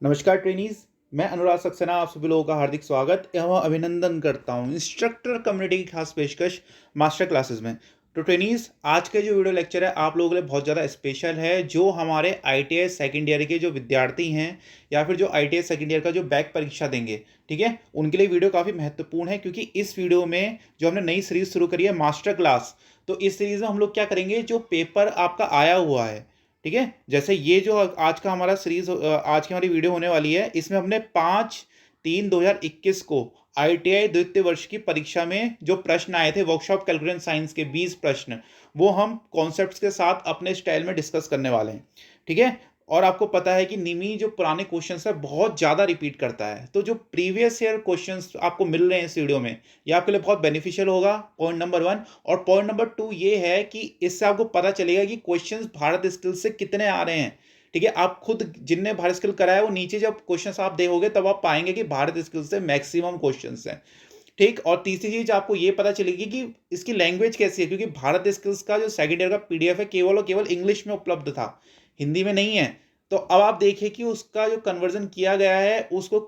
नमस्कार ट्रेनीज। मैं अनुराग सक्सेना आप सभी लोगों का हार्दिक स्वागत एवं अभिनंदन करता हूं इंस्ट्रक्टर कम्युनिटी की खास पेशकश मास्टर क्लासेस में। तो ट्रेनीज, आज के जो वीडियो लेक्चर है आप लोगों के लिए बहुत ज़्यादा स्पेशल है। जो हमारे आईटीआई सेकेंड ईयर के जो विद्यार्थी हैं या फिर जो आईटीआई सेकेंड ईयर का जो बैक परीक्षा देंगे, ठीक है, उनके लिए वीडियो काफ़ी महत्वपूर्ण है। क्योंकि इस वीडियो में जो हमने नई सीरीज शुरू करी है मास्टर क्लास, तो इस सीरीज में हम लोग क्या करेंगे, जो पेपर आपका आया हुआ है, ठीक है, जैसे ये जो आज का हमारा सीरीज आज की हमारी वीडियो होने वाली है, इसमें हमने 5/3/2021 को आईटीआई द्वितीय वर्ष की परीक्षा में जो प्रश्न आए थे वर्कशॉप कैलकुलेशन साइंस के 20 प्रश्न, वो हम कॉन्सेप्ट्स के साथ अपने स्टाइल में डिस्कस करने वाले हैं। ठीक है, और आपको पता है कि निमी जो पुराने क्वेश्चंस है बहुत ज़्यादा रिपीट करता है, तो जो प्रीवियस ईयर क्वेश्चंस आपको मिल रहे हैं इस वीडियो में, ये आपके लिए बहुत बेनिफिशियल होगा, पॉइंट नंबर 1। और पॉइंट नंबर 2 ये है कि इससे आपको पता चलेगा कि क्वेश्चंस भारत स्किल से कितने आ रहे हैं। ठीक है, आप खुद जिनने भारत स्किल करा है वो नीचे जब क्वेश्चंस आप देखोगे तब आप पाएंगे कि भारत स्किल से मैक्सिमम क्वेश्चंस हैं। ठीक, और तीसरी चीज आपको ये पता चलेगी कि इसकी लैंग्वेज कैसी है, क्योंकि भारत स्किल्स का जो सेकंड ईयर का पीडीएफ है केवल और केवल इंग्लिश में उपलब्ध था, हिंदी में नहीं है। तो अब आप देखिए कि उसका जो कन्वर्जन किया गया है उसको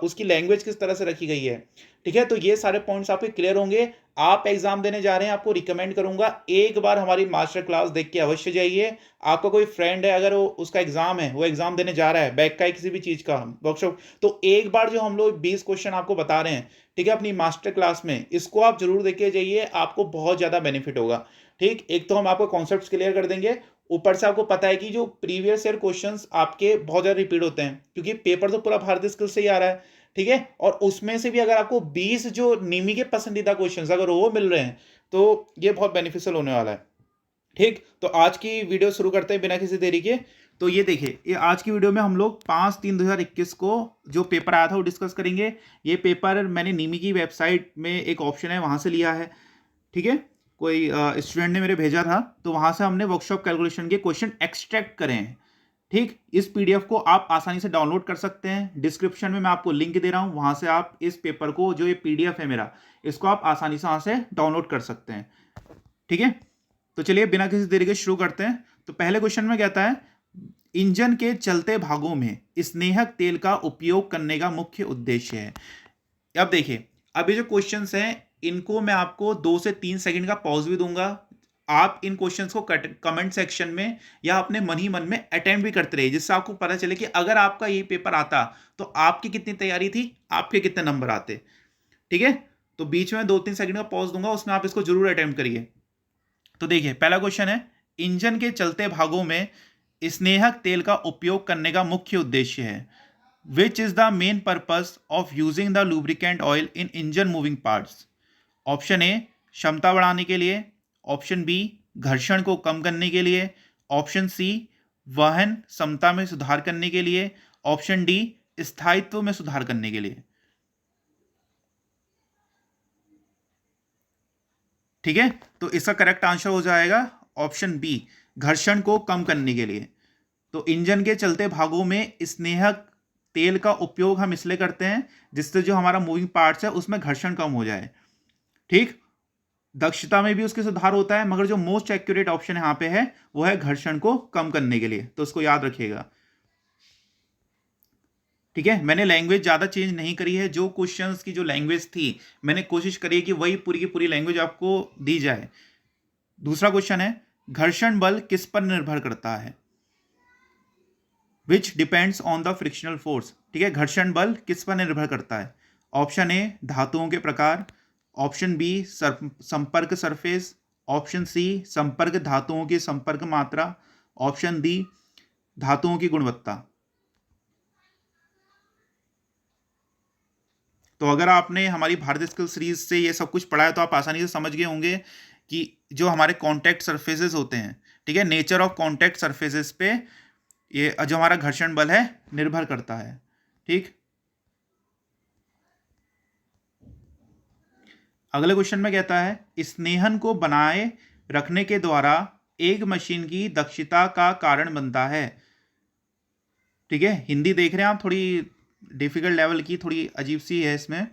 उसकी लैंग्वेज किस तरह से रखी गई है। ठीक है, तो ये सारे पॉइंट्स आपके क्लियर होंगे। आप एग्जाम देने जा रहे हैं, आपको रिकमेंड करूंगा एक बार हमारी मास्टर क्लास देख के अवश्य जाइए। आपका कोई फ्रेंड है, अगर वो उसका एग्जाम है, वो एग्जाम देने जा रहा है बैक का किसी भी चीज का वर्कशॉप, तो एक बार जो हम लोग 20 क्वेश्चन आपको बता रहे हैं, ठीक है, अपनी मास्टर क्लास में, इसको आप जरूर देख के जाइए, आपको बहुत ज्यादा बेनिफिट होगा। ठीक, एक तो हम आपको कॉन्सेप्ट्स क्लियर कर देंगे, ऊपर से आपको पता है कि जो प्रीवियस ईयर क्वेश्चंस आपके बहुत ज्यादा रिपीट होते हैं, क्योंकि पेपर तो पूरा भारतीय स्किल से ही आ रहा है। ठीक है, और उसमें से भी अगर आपको 20 जो निमी के पसंदीदा क्वेश्चंस अगर वो मिल रहे हैं, तो ये बहुत बेनिफिशियल होने वाला है। ठीक, तो आज की वीडियो शुरू करते हैं बिना किसी देरी के। तो ये देखिए, ये आज की वीडियो में हम लोग 5/3/2021 को जो पेपर आया था वो डिस्कस करेंगे। ये पेपर मैंने निमी की वेबसाइट में एक ऑप्शन है वहां से लिया है। ठीक है, कोई स्टूडेंट ने मेरे भेजा था, तो वहां से हमने वर्कशॉप कैलकुलेशन के क्वेश्चन एक्सट्रैक्ट करे हैं। ठीक, इस पीडीएफ को आप आसानी से डाउनलोड कर सकते हैं, डिस्क्रिप्शन में मैं आपको लिंक दे रहा हूं, वहां से आप इस पेपर को, जो ये पीडीएफ है मेरा, इसको आप आसानी से वहां से डाउनलोड कर सकते हैं। ठीक है, तो चलिए बिना किसी देरी के शुरू करते हैं। तो पहले क्वेश्चन में कहता है, इंजन के चलते भागों में स्नेहक तेल का उपयोग करने का मुख्य उद्देश्य है। अब देखिए, अब ये जो क्वेश्चंस हैं, इनको मैं आपको 2 से 3 सेकंड का पॉज भी दूंगा। आप इन क्वेश्चंस को कमेंट सेक्शन में या अपने मन ही मन में अटेम्प्ट भी करते रहिए, जिससे आपको पता चले कि अगर आपका ये पेपर आता तो आपकी कितनी तैयारी थी, आपके कितने नंबर आते। ठीक है, तो बीच में 2-3 सेकंड का पॉज दूंगा, उसमें आप इसको जरूर अटेम्प्ट करिए। तो देखिए, पहला क्वेश्चन है, इंजन के चलते भागों में स्नेहक तेल का उपयोग करने का मुख्य उद्देश्य है। Which is the main purpose of using the lubricant oil in engine moving parts. Option A, क्षमता बढ़ाने के लिए। ऑप्शन बी, घर्षण को कम करने के लिए। ऑप्शन सी, वहन क्षमता में सुधार करने के लिए। ऑप्शन डी, स्थायित्व में सुधार करने के लिए। ठीक है, तो इसका करेक्ट आंसर हो जाएगा ऑप्शन बी, घर्षण को कम करने के लिए। तो इंजन के चलते भागों में स्नेहक तेल का उपयोग हम इसलिए करते हैं जिससे जो हमारा मूविंग पार्ट्स है उसमें घर्षण कम हो जाए। ठीक, दक्षता में भी उसके सुधार होता है, मगर जो मोस्ट एक्यूरेट ऑप्शन यहाँ पे है वो है घर्षण को कम करने के लिए, तो उसको याद रखिएगा। ठीक है, मैंने लैंग्वेज ज़्यादा चेंज नहीं करी है, जो क्वेश्चंस की जो लैंग्वेज थी मैंने कोशिश करी है कि वही पूरी की पूरी लैंग्वेज आपको दी जाए। दूसरा क्वेश्चन है, घर्षण बल किस पर निर्भर करता है। Which depends on the frictional force. ठीक है, घर्षण बल किस पर निर्भर करता है। ऑप्शन ए, धातुओं के प्रकार। ऑप्शन बी, संपर्क सरफेस। ऑप्शन सी, संपर्क धातुओं की संपर्क मात्रा। ऑप्शन डी, धातुओं की गुणवत्ता। तो अगर आपने हमारी भारतीय स्किल सीरीज से ये सब कुछ पढ़ा है तो आप आसानी से समझ गए होंगे कि जो हमारे कॉन्टैक्ट सरफेसेस होते हैं, ठीक है, नेचर ऑफ कॉन्टैक्ट सरफेसेस पे ये जो हमारा घर्षण बल है निर्भर करता है। ठीक, अगले क्वेश्चन में कहता है, स्नेहन को बनाए रखने के द्वारा एक मशीन की दक्षता का कारण बनता है। ठीक है, हिंदी देख रहे हैं आप, थोड़ी डिफिकल्ट लेवल की, थोड़ी अजीब सी है इसमें।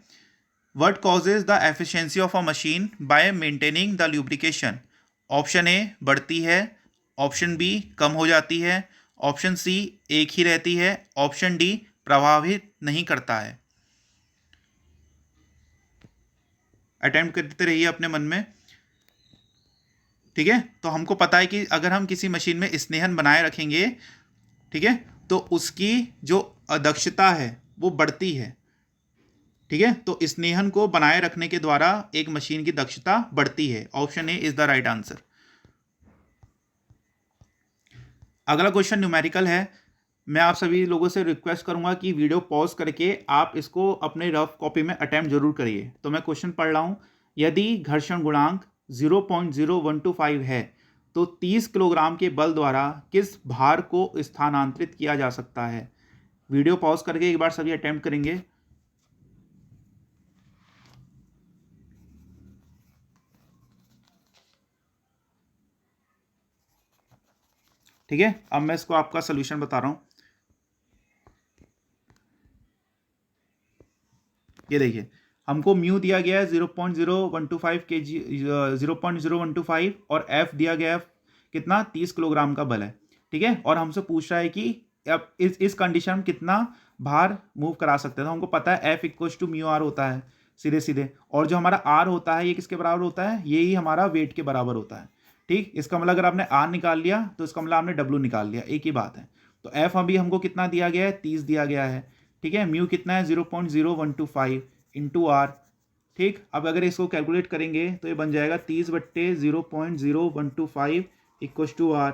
What causes the efficiency of a machine bye maintaining the lubrication. Option A, बढ़ती है। ऑप्शन बी, कम हो जाती है। ऑप्शन सी, एक ही रहती है। ऑप्शन डी, प्रभावित नहीं करता है। अटेम्प्ट करते रहिए अपने मन में, ठीक है। तो हमको पता है कि अगर हम किसी मशीन में स्नेहन बनाए रखेंगे, ठीक है, तो उसकी जो दक्षता है वो बढ़ती है, ठीक है। तो स्नेहन को बनाए रखने के द्वारा एक मशीन की दक्षता बढ़ती है। Option A is the right answer. अगला क्वेश्चन न्यूमेरिकल है। मैं आप सभी लोगों से रिक्वेस्ट करूंगा कि वीडियो पॉज करके आप इसको अपने रफ कॉपी में अटेम्प्ट जरूर करिए। तो मैं क्वेश्चन पढ़ रहा हूं। यदि घर्षण गुणांक 0.0125 है तो 30 किलोग्राम के बल द्वारा किस भार को स्थानांतरित किया जा सकता है। वीडियो पॉज करके एक बार सभी अटेम्प्ट करेंगे। ठीक है, अब मैं इसको आपका सोल्यूशन बता रहा हूं। ये देखिए, हमको म्यू दिया गया है 0.0125 kg, 0.0125, और एफ दिया गया है कितना, 30 किलोग्राम का बल है, ठीक है। और हमसे पूछ रहा है कि अब इस कंडीशन में कितना भार मूव करा सकते हैं। तो हमको पता है F equal to mu R होता है सीधे सीधे, और जो हमारा आर होता है ये किसके बराबर होता है, ये ही हमारा वेट के बराबर होता है, ठीक। इसका मतलब अगर आपने आर निकाल लिया तो इसका मतलब आपने डब्ल्यू निकाल लिया, एक ही बात है। तो एफ अभी हमको कितना दिया गया है, 30 दिया गया है, ठीक है। म्यू कितना है, 0.0125 इंटू आर, ठीक। अब अगर इसको कैलकुलेट करेंगे तो ये बन जाएगा 30/0.0125 इक्व टू आर।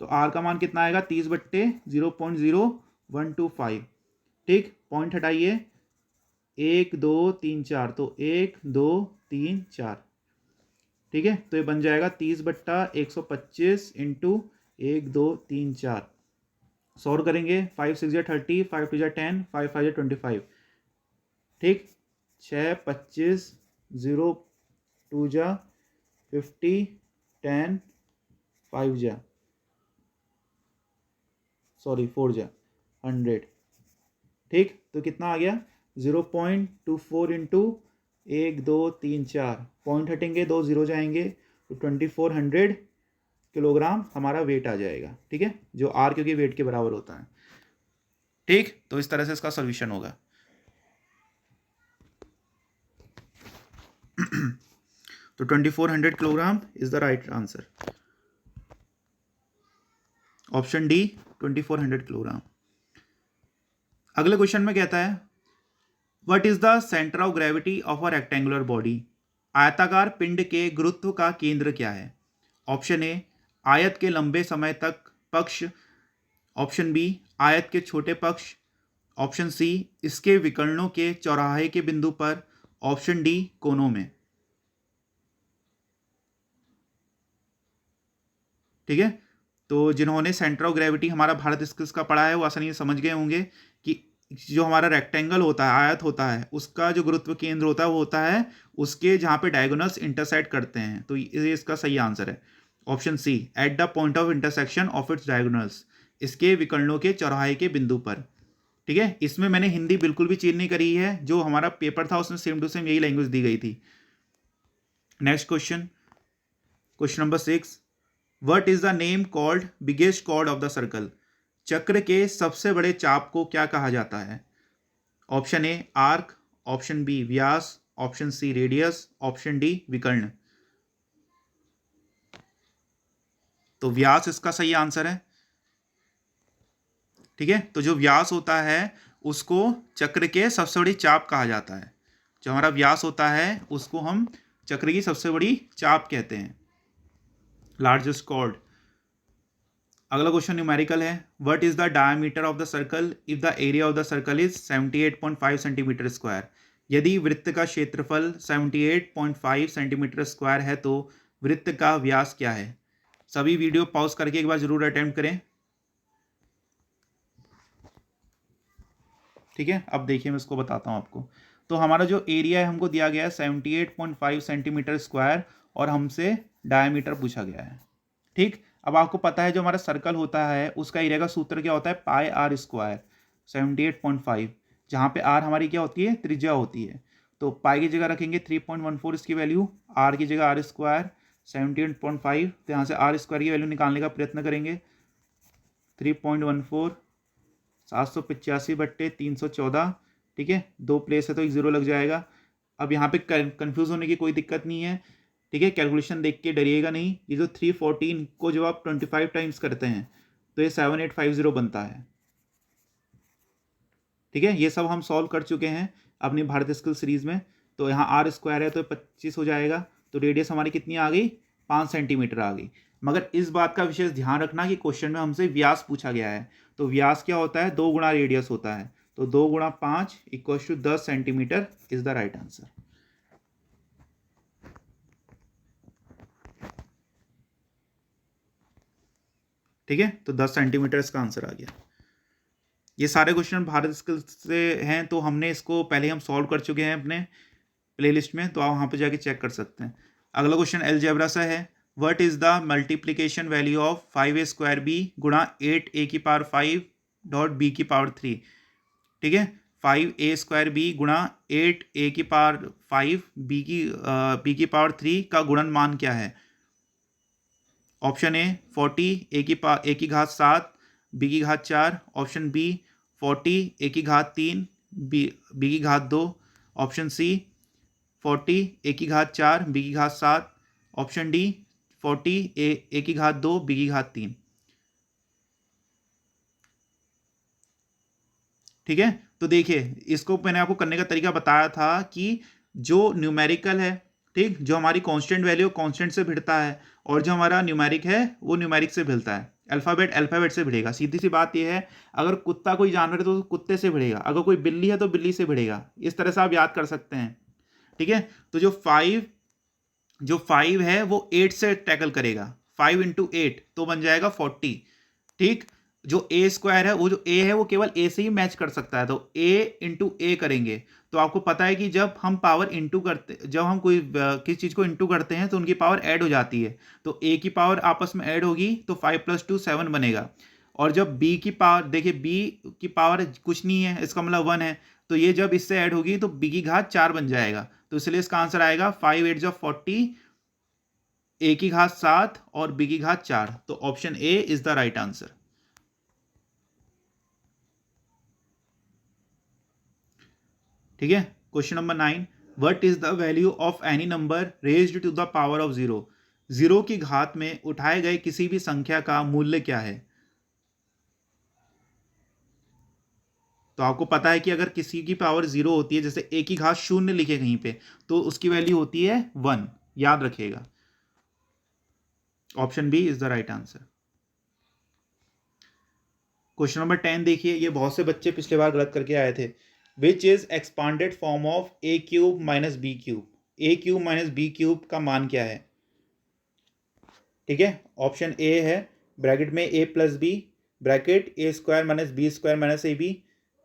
तो आर का मान कितना आएगा, 30/0.0125, ठीक। पॉइंट हटाइए, 1 2 3 4, तो 1 2 3 4, ठीक है। तो ये बन जाएगा 30/125 इंटू 1 2 3 4। सॉल्व करेंगे, 5 6 30, 5 2 10, 5 5 25, ठीक। 6 25 0 2 50 10 5 सॉरी 4 100, ठीक। तो कितना आ गया, 0.24 इंटू 1 2 3 4, पॉइंट हटेंगे, 2 0 जाएंगे, तो 2400 किलोग्राम हमारा वेट आ जाएगा, ठीक है, जो आर क्योंकि वेट के बराबर होता है, ठीक। तो इस तरह से इसका सोल्यूशन होगा। तो 2400 kilogram is the right answer. Option D 2400 kilogram. अगले क्वेश्चन में कहता है, what is the centre of gravity of a rectangular body. आयताकार पिंड के गुरुत्व का केंद्र क्या है। ऑप्शन ए आयत के लंबे समय तक पक्ष, ऑप्शन बी आयत के छोटे पक्ष, ऑप्शन सी इसके विकर्णों के चौराहे के बिंदु पर, ऑप्शन डी कोनों में, ठीक है। तो जिन्होंने सेंटर ऑफ ग्रेविटी हमारा भारत स्किल्स का पढ़ा है वो आसानी से समझ गए होंगे कि जो हमारा रेक्टेंगल होता है, आयत होता है, उसका जो गुरुत्व केंद्र होता है वो होता है उसके जहां पे डायगोनल्स इंटरसेक्ट करते हैं। तो ये इसका सही आंसर है, option C at the point of intersection of its diagonals, इसके विकर्णों के चौराहे के बिंदु पर, ठीक है। इसमें मैंने हिंदी बिल्कुल भी चेंज नहीं करी है, जो हमारा पेपर था उसमें सेम टू सेम यही लैंग्वेज दी गई थी। Next question, question number 6, what is the name called biggest chord of the circle. चक्र के सबसे बड़े चाप को क्या कहा जाता है। Option A arc, option B व्यास, option C radius, option D विकर्ण। तो व्यास इसका सही आंसर है, ठीक है। तो जो व्यास होता है उसको चक्र के सबसे बड़ी चाप कहा जाता है। जो हमारा व्यास होता है उसको हम चक्र की सबसे बड़ी चाप कहते हैं, लार्जेस्ट कॉर्ड। अगला क्वेश्चन न्यूमेरिकल है, what is the diameter of the circle if the area of the circle is 78.5 centimetre square. यदि वृत्त का क्षेत्रफल 78.5 सेंटीमीटर स्क्वायर है तो वृत्त का व्यास क्या है। सभी वीडियो पॉज करके एक बार जरूर अटेम्प्ट करें, ठीक है। अब देखिए मैं इसको बताता हूं आपको। तो हमारा जो एरिया है हमको दिया गया है 78.5 सेंटीमीटर स्क्वायर, और हमसे डायमीटर पूछा गया है, ठीक। अब आपको पता है जो हमारा सर्कल होता है उसका एरिया का सूत्र क्या होता है, पाई आर स्क्वायर 78.5, जहाँ पे आर हमारी क्या होती है, त्रिज्या होती है। तो पाई की जगह रखेंगे 3.14 इसकी वैल्यू, आर की जगह आर स्क्वायर 78.5, तो यहाँ से आर स्क्वायर की वैल्यू निकालने का प्रयत्न करेंगे। 3.14 785/314, ठीक है, 2 प्लेस है तो एक जीरो लग जाएगा। अब यहाँ पे कंफ्यूज होने की कोई दिक्कत नहीं है, ठीक है, कैलकुलेशन देख के डरिएगा नहीं। ये जो 314 को जब आप 25 टाइम्स करते हैं तो ये 7850 बनता है, ठीक है। ये सब हम सॉल्व कर चुके हैं अपनी भारत स्किल सीरीज में। तो यहाँ आर स्क्वायर है तो 25 हो जाएगा, तो रेडियस हमारी कितनी आ गई, 5 सेंटीमीटर आ गई। मगर इस बात का विशेष ध्यान रखना कि क्वेश्चन में हमसे व्यास पूछा गया है, तो व्यास क्या होता है, 2 गुणा रेडियस होता है, तो 2 गुणा 5 equal to 10 centimetre is the right answer. ठीक है, तो 10 सेंटीमीटर इसका आंसर आ गया। ये सारे क्वेश्चन भारत स्किल से हैं, तो हमने इसको पहले हम सॉल्व कर चुके हैं अपने प्लेलिस्ट में, तो आप वहाँ पे जाके चेक कर सकते हैं। अगला क्वेश्चन अलजेब्रा सा है, what is the multiplication value of 5a² b गुणा 8a⁵ डॉट b⁵3, ठीक है। 5a² b गुणा 8a⁵ b⁵3 का गुणनमान क्या है। Option A 40 a⁻7 b⁻4, option B 40 a⁻3 b⁻2, option C 40 a⁻4 b⁻7, option D 40 a⁻2 b⁻3, ठीक है। तो देखिए, इसको मैंने आपको करने का तरीका बताया था कि जो न्यूमेरिकल है, ठीक, जो हमारी कांस्टेंट वैल्यू कांस्टेंट से भिड़ता है, और जो हमारा न्यूमेरिक है वो न्यूमेरिक से भिड़ता है, अल्फाबेट अल्फाबेट से भिड़ेगा। सीधी सी बात यह है, अगर कुत्ता कोई जानवर है तो कुत्ते से भिड़ेगा, अगर कोई बिल्ली है तो बिल्ली से भिड़ेगा। इस तरह से आप याद कर सकते हैं, ठीक है। तो जो 5 है वो 8 से टैकल करेगा, 5 × 8 तो बन जाएगा 40, ठीक। जो a² है, वो जो a है वो केवल a से ही मैच कर सकता है, तो a × a करेंगे। तो आपको पता है कि जब हम पावर इंटू करते, जब हम कोई किसी चीज को इंटू करते हैं तो उनकी पावर ऐड हो जाती है, तो a की पावर आपस में ऐड होगी तो 5 + 2 7 बनेगा। और जब b की पावर, देखिए b की पावर कुछ नहीं है, इसका मतलब 1 है, तो ये जब इससे ऐड होगी तो b⁻4 बन जाएगा। तो इसलिए इसका आंसर आएगा 5 8 = 40, a⁻7 और b⁻4, तो option A is the right answer. ठीक है, question number 9, what is the value of any number raised to the power of 0। 0 की घात में उठाए गए किसी भी संख्या का मूल्य क्या है। तो आपको पता है कि अगर किसी की पावर 0 होती है, जैसे a की घात 0 लिखे कहीं पे, तो उसकी वैल्यू होती है 1, याद रखिएगा। Option B is the right answer. Question number 10 देखिए, ये बहुत से बच्चे पिछले बार गलत करके आए थे। Which is expanded form of a³ - b³। a³ - b³ का मान क्या है, ठीक है। ऑप्शन ए है ब्रैकेट में a + b bracket a² - b² - ab।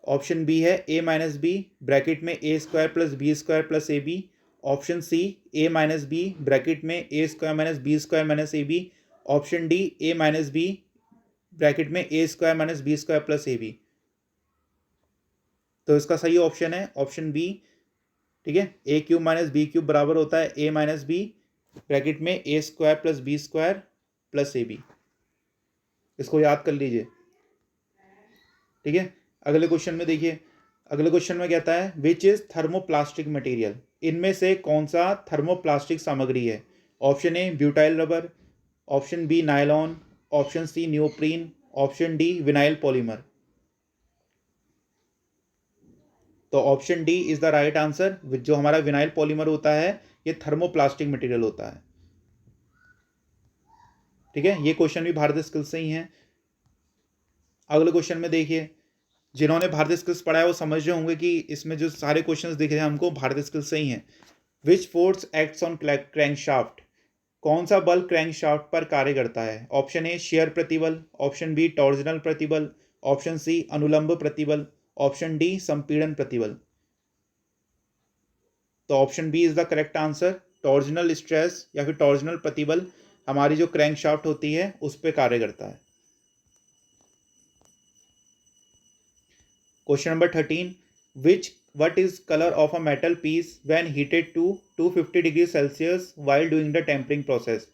Option B है a - b ब्रैकेट में a² + b² + ab। Option C a - b bracket में a² - b² - ab। Option D a - b bracket में a² - b² + ab। तो इसका सही option है option B, ठीक है। a³ - b³ बराबर होता है a - b ब्रैकेट में a² + b² + ab। इसको याद कर लीजिए, ठीक है। अगले क्वेश्चन में देखिए, अगले क्वेश्चन में कहता है विच इज थर्मोप्लास्टिक मटेरियल। इनमें से कौन सा थर्मोप्लास्टिक सामग्री है। Option A butyl rubber, option B nylon, option C neoprene, option D vinyl polymer. तो option D is the right answer. जो हमारा विनाइल पॉलीमर होता है ये थर्मोप्लास्टिक मटेरियल होता है, ठीक है। ये क्वेश्चन भी भारतीय स्किल्स से ही है। अगले क्वेश्चन में देखिए, जिन्होंने भारतीय स्किल्स पढ़ा है वो समझ रहे होंगे कि इसमें जो सारे क्वेश्चंस दिख रहे हैं हमको भारतीय स्किल्स से ही हैं। Which force acts on crankshaft. कौन सा बल क्रैंकशाफ्ट पर कार्य करता है। ऑप्शन ए शेयर प्रतिबल, ऑप्शन बी टॉर्जनल प्रतिबल, ऑप्शन सी अनुलंब प्रतिबल, ऑप्शन डी संपीड़न प्रतिबल। तो option B is the correct answer. Torsional stress या फिर टॉर्जनल प्रतिबल हमारी जो क्रैंकशाफ्ट होती है उस पर कार्य करता है। Question number 13, what is color of a metal piece when heated to 250 degree Celsius while doing the tempering process।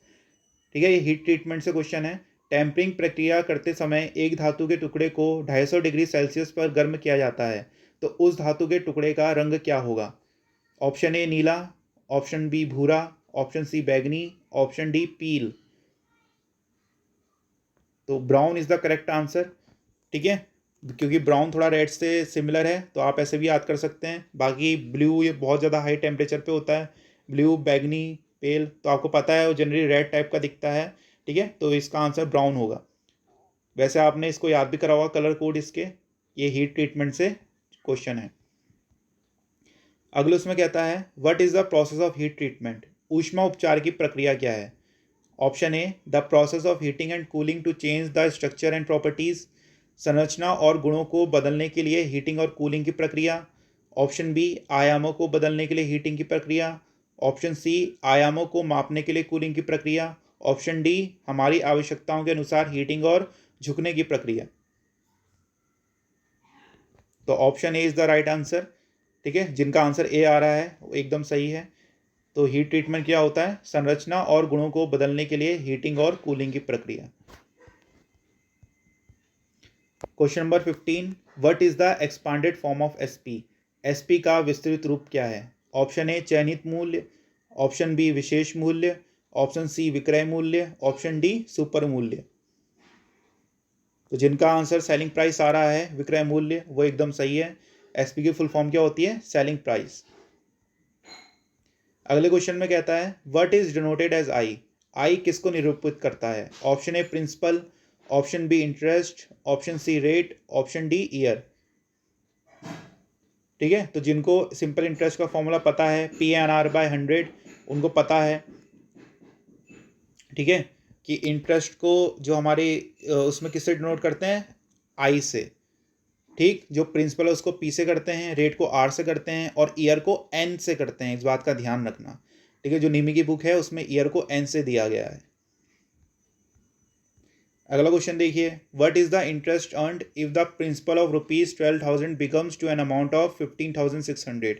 ठीक है, ये हीट ट्रीटमेंट से क्वेश्चन है। टेम्परिंग प्रक्रिया करते समय एक धातु के टुकड़े को 250 डिग्री सेल्सियस पर गर्म किया जाता है, तो उस धातु के टुकड़े का रंग क्या होगा? ऑप्शन ए नीला, ऑप्शन बी भूरा, ऑप्शन सी बैगनी, ऑप्शन डी पील। तो brown is the correct answer. ठीक है, क्योंकि ब्राउन थोड़ा रेड से सिमिलर है तो आप ऐसे भी याद कर सकते हैं। बाकी ब्लू ये बहुत ज़्यादा हाई टेम्परेचर पे होता है, ब्लू, बैगनी, पेल तो आपको पता है वो जनरली रेड टाइप का दिखता है। ठीक है, तो इसका आंसर ब्राउन होगा। वैसे आपने इसको याद भी करा होगा कलर कोड इसके, ये हीट ट्रीटमेंट से क्वेश्चन है। अगले उसमें कहता है what is the process of heat treatment? ऊष्मा उपचार की प्रक्रिया क्या है? Option A the process of heating and cooling to change the structure and properties, संरचना और गुणों को बदलने के लिए हीटिंग और कूलिंग की प्रक्रिया। ऑप्शन बी आयामों को बदलने के लिए हीटिंग की प्रक्रिया। ऑप्शन सी आयामों को मापने के लिए कूलिंग की प्रक्रिया। ऑप्शन डी हमारी आवश्यकताओं के अनुसार हीटिंग और झुकने की प्रक्रिया। तो option A is the right answer. ठीक है, जिनका आंसर ए आ रहा है वो एकदम सही है। तो हीट ट्रीटमेंट क्या होता है? संरचना और गुणों को बदलने के लिए हीटिंग और कूलिंग की प्रक्रिया। Question number 15 what is the expanded form of SP? SP का विस्तृत रूप क्या है? ऑप्शन ए चयनित मूल्य, ऑप्शन बी विशेष मूल्य, ऑप्शन सी विक्रय मूल्य, ऑप्शन डी सुपर मूल्य। तो जिनका आंसर सेलिंग प्राइस आ रहा है विक्रय मूल्य वो एकदम सही है। एसपी की फुल फॉर्म क्या होती है? Selling price. अगले क्वेश्चन में कहता है what is denoted as I? I किसको निरूपित करता है? Option A principal, option B interest, option C rate, option D year. ठीक है, तो जिनको सिंपल इंटरेस्ट का फॉर्मूला पता है PNR/100 उनको पता है। ठीक है, कि इंटरेस्ट को जो हमारे उसमें किससे डिनोट करते हैं? आई से। ठीक, जो प्रिंसिपल है उसको पी से करते हैं, रेट को आर से करते हैं और ईयर को एन से करते हैं। इस बात का ध्यान रखना। ठीक है, जो निमी की बुक है उसमें ईयर को एन से दिया गया है। अगला क्वेश्चन देखिए what is the interest earned if the principal of ₹12,000 becomes to an amount of 15,600?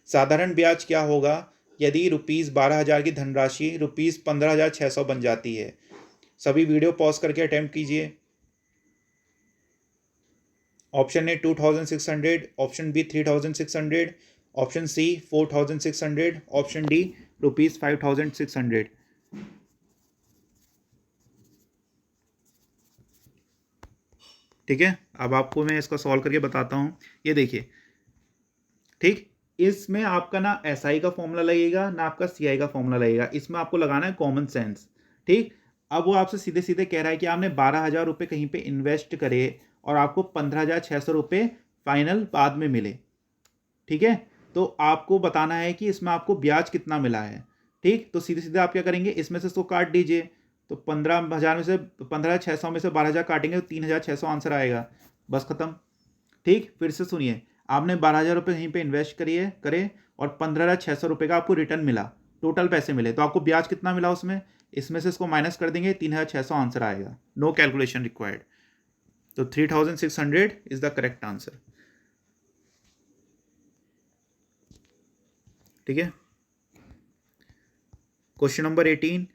साधारण ब्याज क्या होगा यदि ₹12,000 की धनराशि ₹15,600 बन जाती है? सभी वीडियो पॉज करके अटेम्प्ट कीजिए। Option A 2,600, option B 3,600, option C 4,600, option D ₹5,600। ठीक है, अब आपको मैं इसका सॉल्व करके बताता हूँ। ये देखिए, ठीक, इसमें आपका ना एसआई का फॉर्मूला लगेगा ना आपका सीआई का फॉर्मूला लगेगा। इसमें आपको लगाना है कॉमन सेंस। ठीक, अब वो आपसे सीधे सीधे कह रहा है कि आपने 12,000 रुपये कहीं पे इन्वेस्ट करे और आपको 15,600 रुपये फाइनल बाद में मिले। ठीक है, तो आपको बताना है कि इसमें आपको ब्याज कितना मिला है। ठीक, तो सीधे सीधे आप क्या करेंगे, इसमें से इसको काट दीजिए। तो 15,000 में से 15,600 में से 12,000 काटेंगे तो 3,600 आंसर आएगा। बस खत्म। ठीक, फिर से सुनिए, आपने 12,000 रुपये कहीं पे इन्वेस्ट करे और 15,600 रुपये का आपको रिटर्न मिला, टोटल पैसे मिले, तो आपको ब्याज कितना मिला उसमें? इसमें से इसको माइनस कर देंगे, 3,600 आंसर आएगा। No calculation required. तो 3,600 इज द करेक्ट आंसर। ठीक है, question number 18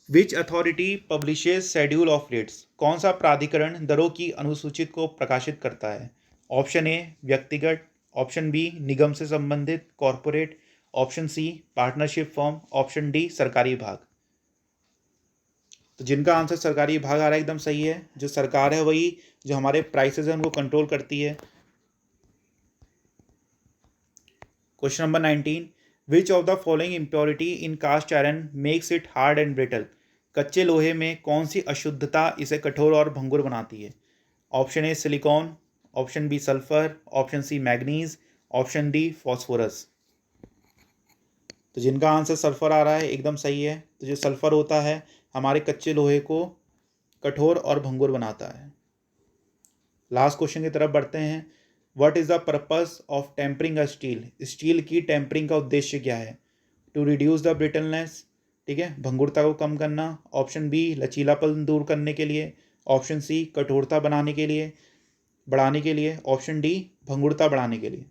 which authority publishes schedule of rates? कौन सा प्राधिकरण दरों की अनुसूचित को प्रकाशित करता है? ऑप्शन ए व्यक्तिगत, ऑप्शन बी निगम से संबंधित corporate, option C partnership firm, option D सरकारी विभाग। तो जिनका आंसर सरकारी विभाग आ रहा है एकदम सही है। जो सरकार है वही जो हमारे प्राइसेस हैं उनको कंट्रोल करती है। Question number 19 which of the following impurity in cast iron makes it hard and brittle? कच्चे लोहे में कौन सी अशुद्धता इसे कठोर और भंगुर बनाती है? Option A silicon, option B sulphur, option C manganese, option D phosphorus. तो जिनका आंसर सल्फर आ रहा है एकदम सही है। तो जो सल्फर होता है हमारे कच्चे लोहे को कठोर और भंगुर बनाता है। लास्ट क्वेश्चन की तरफ बढ़ते हैं। What is the purpose of tempering a steel? Steel की टेम्परिंग का उद्देश्य क्या है? टू रिड्यूस द ब्रिटलनेस, ठीक है, भंगुरता को कम करना। ऑप्शन बी लचीलापन दूर करने के लिए, ऑप्शन सी कठोरता बढ़ाने के लिए, ऑप्शन डी भंगुरता बढ़ाने के लिए।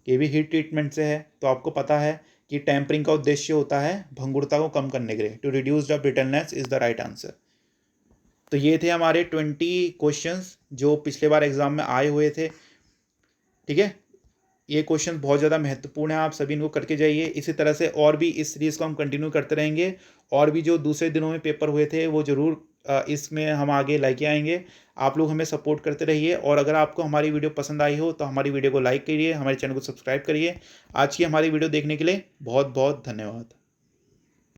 ये भी हीट ट्रीटमेंट से है। तो आपको पता है कि टेम्परिंग का उद्देश्य होता है भंगुरता को कम करने के लिए। To reduce the brittleness is the right answer. तो ये थे हमारे 20 क्वेश्चंस जो पिछले बार एग्जाम में आए हुए थे। ठीक है, ये क्वेश्चन बहुत ज़्यादा महत्वपूर्ण है, आप सभी इनको करके जाइए। इसी तरह से और भी इस सीरीज़ को हम कंटिन्यू करते रहेंगे, और भी जो दूसरे दिनों में पेपर हुए थे वो ज़रूर इसमें हम आगे लेके आएंगे। आप लोग हमें सपोर्ट करते रहिए, और अगर आपको हमारी वीडियो पसंद आई हो तो हमारी वीडियो को लाइक करिए, हमारे चैनल को सब्सक्राइब करिए। आज की हमारी वीडियो देखने के लिए बहुत बहुत धन्यवाद।